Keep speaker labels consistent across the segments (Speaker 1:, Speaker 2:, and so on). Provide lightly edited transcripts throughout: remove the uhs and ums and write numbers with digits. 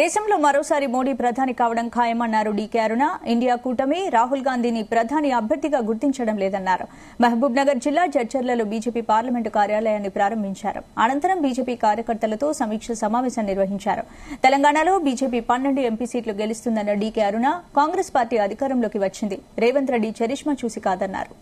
Speaker 1: దేశంలో మరోసారి మోడీ ప్రధాని కావడం ఖాయమన్నారు డీకే అరుణ. ఇండియా కూటమి రాహుల్ గాంధీని ప్రధాని అభ్యర్థిగా గుర్తించడం లేదన్నారు. మహబూబ్ నగర్ జిల్లా జడ్చర్లలో బీజేపీ పార్లమెంటు కార్యాలయాన్ని ప్రారంభించారు. అనంతరం బీజేపీ కార్యకర్తలతో సమీక్ష సమావేశం నిర్వహించారు. తెలంగాణలో బీజేపీ 12 ఎంపీ సీట్లు గెలుస్తుందన్న డీకే అరుణ, కాంగ్రెస్ పార్టీ అధికారంలోకి వచ్చింది, రేవంత్ రెడ్డి చరిష్మా చూసి కాదన్నారు.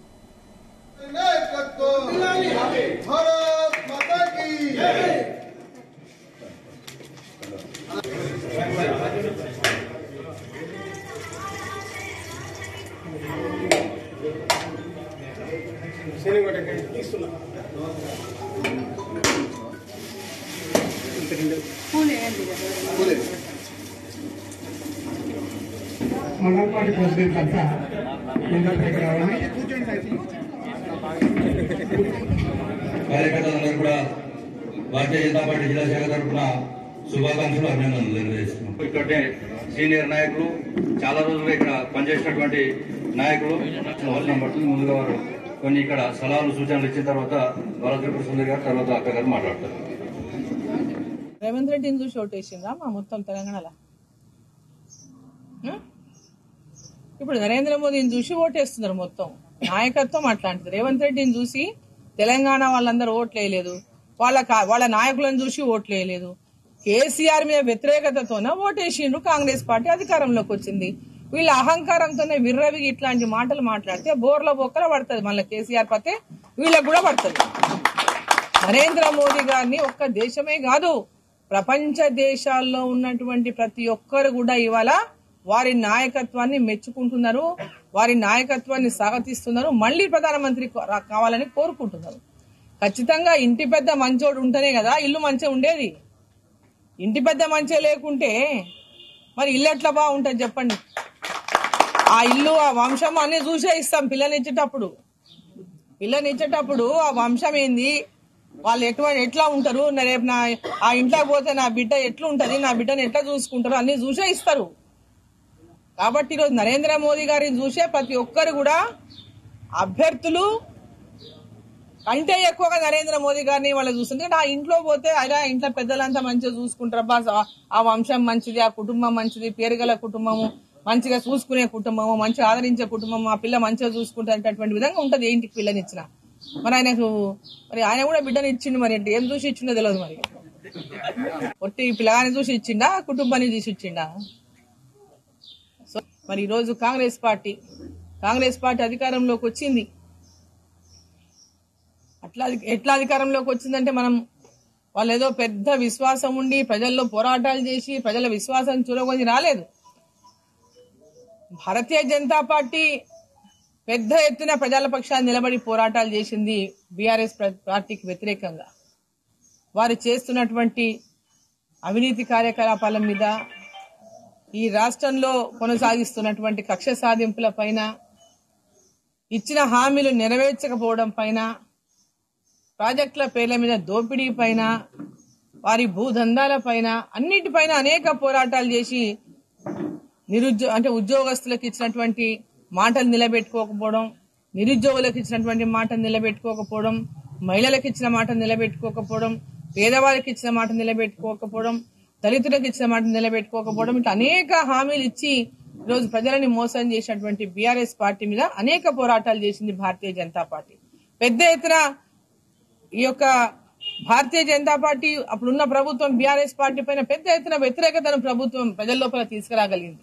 Speaker 2: మండల పార్టీ ప్రెసిడెంట్ అంతా
Speaker 3: కార్యకర్తలందరూ కూడా భారతీయ జనతా పార్టీ జిల్లా శాఖ తరఫున శుభాకాంక్షలు, అభినందనలు తెలియజేస్తున్నాం. ఇక్కడ సీనియర్ నాయకులు, చాలా రోజులుగా ఇక్కడ పనిచేసినటువంటి నాయకులు పడుతుంది. ముందుగా వారు కొన్ని ఇక్కడ సలహాలు సూచనలు ఇచ్చిన తర్వాత బాలత్రిపుర సుందరి గారు, తర్వాత అక్క గారు మాట్లాడతారు.
Speaker 4: రేవంత్ రెడ్డిని చూసి ఓటేసిందా మా మొత్తం తెలంగాణలో? ఇప్పుడు నరేంద్ర మోదీని చూసి ఓటేస్తున్నారు. మొత్తం నాయకత్వం అట్లాంటిది. రేవంత్ రెడ్డిని చూసి తెలంగాణ వాళ్ళందరూ ఓట్లేయలేదు, వాళ్ళ నాయకులను చూసి ఓట్లేయలేదు. కేసీఆర్ మీద వ్యతిరేకతతోనే ఓటేసిండ్రు. కాంగ్రెస్ పార్టీ అధికారంలోకి వచ్చింది. వీళ్ళ అహంకారంతోనే విర్రవిగి ఇట్లాంటి మాటలు మాట్లాడితే బోర్ల బొక్కల పడుతుంది. మళ్ళీ కేసీఆర్ పతే వీళ్ళకు కూడా పడుతుంది. నరేంద్ర మోదీ గారిని ఒక్క దేశమే కాదు, ప్రపంచ దేశాల్లో ఉన్నటువంటి ప్రతి ఒక్కరు కూడా ఇవాళ వారి నాయకత్వాన్ని మెచ్చుకుంటున్నారు, వారి నాయకత్వాన్ని స్వాగతిస్తున్నారు, మళ్లీ ప్రధానమంత్రి కావాలని కోరుకుంటున్నారు. ఖచ్చితంగా ఇంటి పెద్ద మంచోడు ఉంటేనే కదా ఇల్లు మంచిగా ఉండేది. ఇంటి పెద్ద మంచిగా లేకుంటే మరి ఇల్లు ఎట్లా బాగుంటుంది చెప్పండి? ఆ ఇల్లు, ఆ వంశం అన్ని చూసే ఇస్తాం పిల్లనిచ్చేటప్పుడు. ఆ వంశం ఏంది, వాళ్ళు ఎట్లా ఉంటారు, రేపు ఆ ఇంట్లోకి పోతే నా బిడ్డ ఎట్లుంటది, నా బిడ్డను ఎట్లా చూసుకుంటారు అన్ని చూసే ఇస్తారు. కాబట్టి ఈరోజు నరేంద్ర మోదీ గారిని చూసే ప్రతి ఒక్కరు కూడా అభ్యర్థులు కంటే ఎక్కువగా నరేంద్ర మోదీ గారిని వాళ్ళు చూస్తుంటే, నా ఇంట్లో పోతే అలా ఇంట్లో పెద్దలంతా మంచిగా చూసుకుంటారు, ఆ వంశం మంచిది, ఆ కుటుంబం మంచిది, పేరుగల కుటుంబము, మంచిగా చూసుకునే కుటుంబము, మంచిగా ఆదరించే కుటుంబం, ఆ పిల్ల మంచిగా చూసుకుంటారనేటువంటి విధంగా ఉంటది. ఏ ఇంటికి పిల్లనిచ్చినా మరి ఆయన కూడా బిడ్డని ఇచ్చిండు. మరి ఏం చూసి ఇచ్చిండో తెలియదు. మరి ఒట్టి పిల్లగాని చూసి ఇచ్చిండా, కుటుంబాన్ని చూసి ఇచ్చిండా? సో మరి ఈరోజు కాంగ్రెస్ పార్టీ అధికారంలోకి వచ్చింది. ఎట్లా అధికారంలోకి వచ్చిందంటే, వాళ్ళు ఏదో పెద్ద విశ్వాసం ఉండి ప్రజల్లో పోరాటాలు చేసి ప్రజల విశ్వాసం చూరగొని రాలేదు. భారతీయ జనతా పార్టీ పెద్ద ఎత్తున ప్రజల పక్షాన్ని నిలబడి పోరాటాలు చేసింది. బీఆర్ఎస్ పార్టీకి వ్యతిరేకంగా వారు చేస్తున్నటువంటి అవినీతి కార్యకలాపాల మీద, ఈ రాష్ట్రంలో కొనసాగిస్తున్నటువంటి కక్ష సాధింపుల పైన, ఇచ్చిన హామీలు నెరవేర్చకపోవడం పైన, ప్రాజెక్టుల పేర్ల మీద దోపిడీ పైన, భూదందాల పైన, అన్నిటిపైన అనేక పోరాటాలు చేసి ఉద్యోగస్తులకు ఇచ్చినటువంటి మాటలు నిలబెట్టుకోకపోవడం, నిరుద్యోగులకు ఇచ్చినటువంటి మాటలు నిలబెట్టుకోకపోవడం, మహిళలకు ఇచ్చిన మాటలు నిలబెట్టుకోకపోవడం, పేదవారికి ఇచ్చిన మాట నిలబెట్టుకోకపోవడం, దళితులకు ఇచ్చిన మాట నిలబెట్టుకోకపోవడం, ఇట్లా అనేక హామీలు ఇచ్చి ఈరోజు ప్రజలని మోసం చేసినటువంటి బీఆర్ఎస్ పార్టీ మీద అనేక పోరాటాలు చేసింది భారతీయ జనతా పార్టీ. పెద్ద ఎత్తున ఈ యొక్క భారతీయ జనతా పార్టీ అప్పుడున్న ప్రభుత్వం బీఆర్ఎస్ పార్టీ పైన పెద్ద ఎత్తున వ్యతిరేకతను ప్రభుత్వం ప్రజల లోపల తీసుకురాగలిగింది.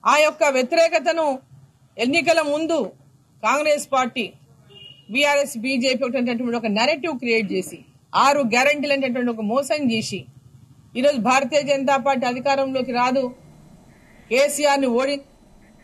Speaker 4: ఆ యొక్క వ్యతిరేకతను ఎన్నికల ముందు కాంగ్రెస్ పార్టీ, బీఆర్ఎస్, బీజేపీ ఒక నెరేటివ్ క్రియేట్ చేసి 6 గ్యారంటీలు అనేటువంటి ఒక మోసం చేసి ఈరోజు భారతీయ జనతా పార్టీ అధికారంలోకి రాదు, కేసీఆర్ ని